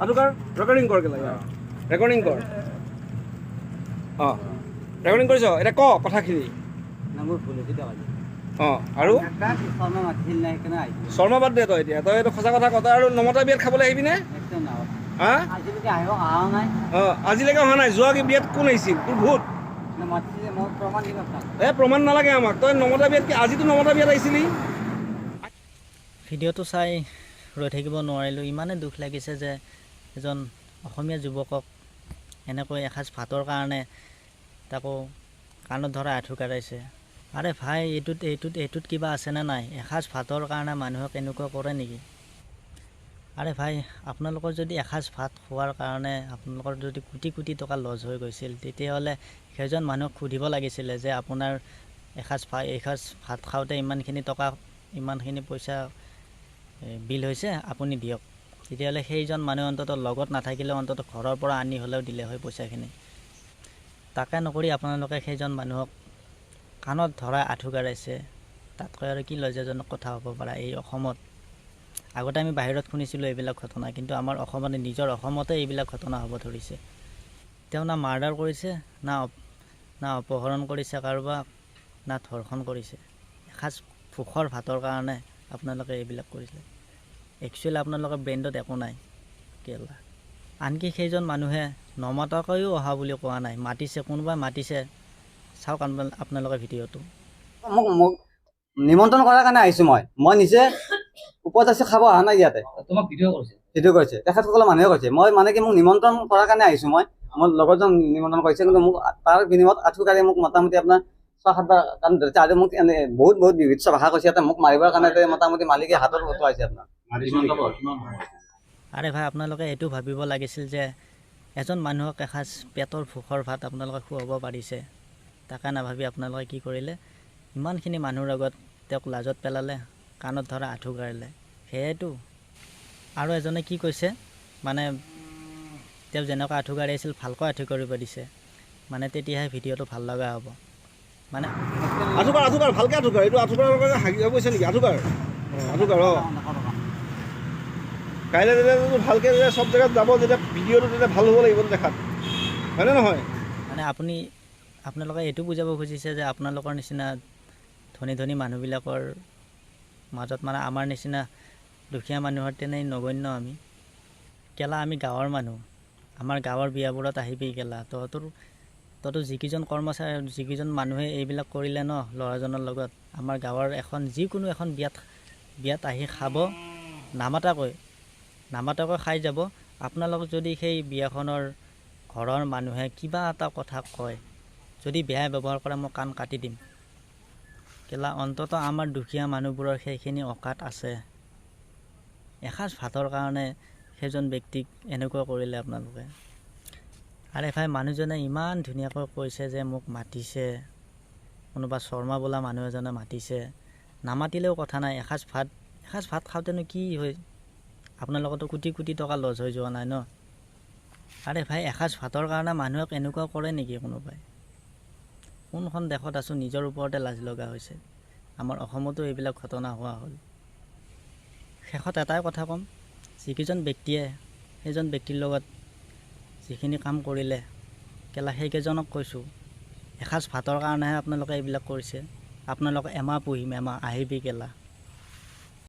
আঠুকাৰ recording কৰ কেলা recording কৰ অঁ ৰেকৰ্ডিং কৰিছ এতিয়া ক কথাখিনি অঁ আৰু শৰ্মা বাদ দে তই এতিয়া তই এইটো সঁচা কথা কথা আৰু নমতা বিয়াত খাবলৈ আহিবিনে হা অঁ আজিলৈকে অহা নাই যোৱা বিয়াত কোন আহিছিল তোৰ ভূত প্ৰমাণ নালাগে আমাক তই নমতা বিয়াত আজিতো নমতা বিয়াত আহিছিলি ভিডিঅ'টো চাই ৰৈ থাকিব নোৱাৰিলোঁ ইমানেই দুখ লাগিছে যে এজন অসমীয়া যুৱকক এনেকৈ এসাঁজ ভাতৰ কাৰণে তাকো কাণত ধৰা আঁঠু কাঢ়াইছে আৰে ভাই এইটোত কিবা আছেনে নাই এসাঁজ ভাতৰ কাৰণে মানুহক এনেকুৱা কৰে নেকি আৰে ভাই আপোনালোকৰ যদি এসাঁজ ভাত খোৱাৰ কাৰণে আপোনালোকৰ যদি কোটি কোটি টকা লছ হৈ গৈছিল তেতিয়াহ'লে সেইজন মানুহক সুধিব লাগিছিলে যে আপোনাৰ এসাঁজ ভাত খাওঁতে ইমানখিনি টকা ইমানখিনি পইচা বিল হৈছে আপুনি দিয়ক তেতিয়াহ'লে সেইজন মানুহ অন্ততঃ লগত নাথাকিলেও অন্ততঃ ঘৰৰ পৰা আনি হ'লেও দিলে হয় পইচাখিনি তাকে নকৰি আপোনালোকে সেইজন মানুহক কাণত ধৰা আঁঠু কাঢ়াইছে তাতকৈ আৰু কি লজ্জাজনক কথা হ'ব পাৰে এই অসমত আগতে আমি বাহিৰত শুনিছিলোঁ এইবিলাক ঘটনা কিন্তু আমাৰ অসমত নিজৰ অসমতে এইবিলাক ঘটনা হ'ব ধৰিছে তেওঁ না মাৰ্ডাৰ কৰিছে না অপহৰণ কৰিছে কাৰোবাক না ধৰ্ষণ কৰিছে এসাঁজ ভোখৰ ভাতৰ কাৰণে আপোনালোকে এইবিলাক কৰিছে একচুৱেলি আপোনালোকৰ ব্ৰেইনত একো নাই কেলা আনকি সেইজন মানুহে নমতাকৈও অহা বুলি কোৱা নাই মাতিছে কোনোবাই মাতিছে চাওক আপোনালোকে ভিডিঅ'টো মোক নিমন্ত্ৰণ কৰাৰ কাৰণে আহিছোঁ মই নিজে ওপৰত আছোঁ খাব অহা নাই ইয়াতে তোমাক ভিডিঅ' কৰিছে তেখেতসকলৰ মানুহে কৈছে মই মানে কি মোক নিমন্ত্ৰণ কৰাৰ কাৰণে আহিছোঁ মোৰ লগৰজন নিমন্ত্ৰণ কৰিছে কিন্তু মোক তাৰ বিনিময়ত আঁঠু কাঢ়ি মোক মোটামুটি আপোনাৰ 6-7বাৰ কাম ধৰিছে আৰু মোক এনে বহুত বিভৎস ভাষা কৈছে ইয়াতে মোক মাৰিবৰ কাৰণে মোটামুটি মালিকে হাতত উঠোৱাইছে আপোনাৰ আৰে ভাই আপোনালোকে এইটো ভাবিব লাগিছিল যে এজন মানুহক এসাঁজ পেটৰ ভোকৰ ভাত আপোনালোকে খুৱাব পাৰিছে তাকে নাভাবি আপোনালোকে কি কৰিলে ইমানখিনি মানুহৰ আগত তেওঁক লাজত পেলালে কাণত ধৰা আঁঠু কাঢ়িলে সেয়াইতো আৰু এজনে কি কৈছে মানে তেওঁ যেনেকুৱা আঁঠু কাঢ়িছিল ভালকৈ আঁঠু কাঢ়িব দিছে মানে তেতিয়াহে ভিডিঅ'টো ভাল লগা হ'ব মানে আঁঠুকাৰ ভালকৈ আঁঠুকাৰ এইটো আঁঠুকাৰ হাগিব গৈছে নেকি আঁঠুকাৰ অঁ কাইলৈ যেতিয়া ভালকৈ যেতিয়া চব জেগাত যাব যেতিয়া ভিডিঅ'টো তেতিয়া ভাল হ'ব লাগিব দেখাত হয়নে নহয় মানে আপোনালোকে এইটো বুজাব খুজিছে যে আপোনালোকৰ নিচিনা ধনী ধনী মানুহবিলাকৰ মাজত মানে আমাৰ নিচিনা দুখীয়া মানুহৰ তেনেই নগণ্য আমি কেলা আমি গাঁৱৰ মানুহ আমাৰ গাঁৱৰ বিয়াবোৰত আহিবি কেলা তহঁতো যিকেইজন কৰ্মচাৰী যিকেইজন মানুহে এইবিলাক কৰিলে ন ল'ৰাজনৰ লগত আমাৰ গাঁৱৰ যিকোনো এখন বিয়াত আহি খাব নামাতাকৈ খাই যাব আপোনালোক যদি সেই বিয়াখনৰ ঘৰৰ মানুহে কিবা এটা কথা কয় যদি বেয়া ব্যৱহাৰ কৰে মই কাণ কাটি দিম কেলা অন্ততঃ আমাৰ দুখীয়া মানুহবোৰৰ সেইখিনি অকাত আছে এসাঁজ ভাতৰ কাৰণে সেইজন ব্যক্তিক এনেকুৱা কৰিলে আপোনালোকে আৰে ভাই মানুহজনে ইমান ধুনীয়াকৈ কৈছে যে মোক মাতিছে কোনোবা শৰ্মা বোলা মানুহ এজনে মাতিছে নামাতিলেও কথা নাই এসাঁজ ভাত খাওঁতেনো কি হয় আপোনালোকতো কোটি কোটি টকা লছ হৈ যোৱা নাই ন আৰে ভাই এসাঁজ ভাতৰ কাৰণে মানুহক এনেকুৱা কৰে নেকি কোনোবাই কোনখন দেশত আছোঁ নিজৰ ওপৰতে লাজ লগা হৈছে আমাৰ অসমতো এইবিলাক ঘটনা হোৱা হ'ল শেষত এটাই কথা ক'ম যিকেইজন ব্যক্তিয়ে সেইজন ব্যক্তিৰ লগত যিখিনি কাম কৰিলে কেলা সেইকেইজনক কৈছোঁ এসাঁজ ভাতৰ কাৰণেহে আপোনালোকে এইবিলাক কৰিছে আপোনালোকে এমাহ পুহিম আহিবি কেলা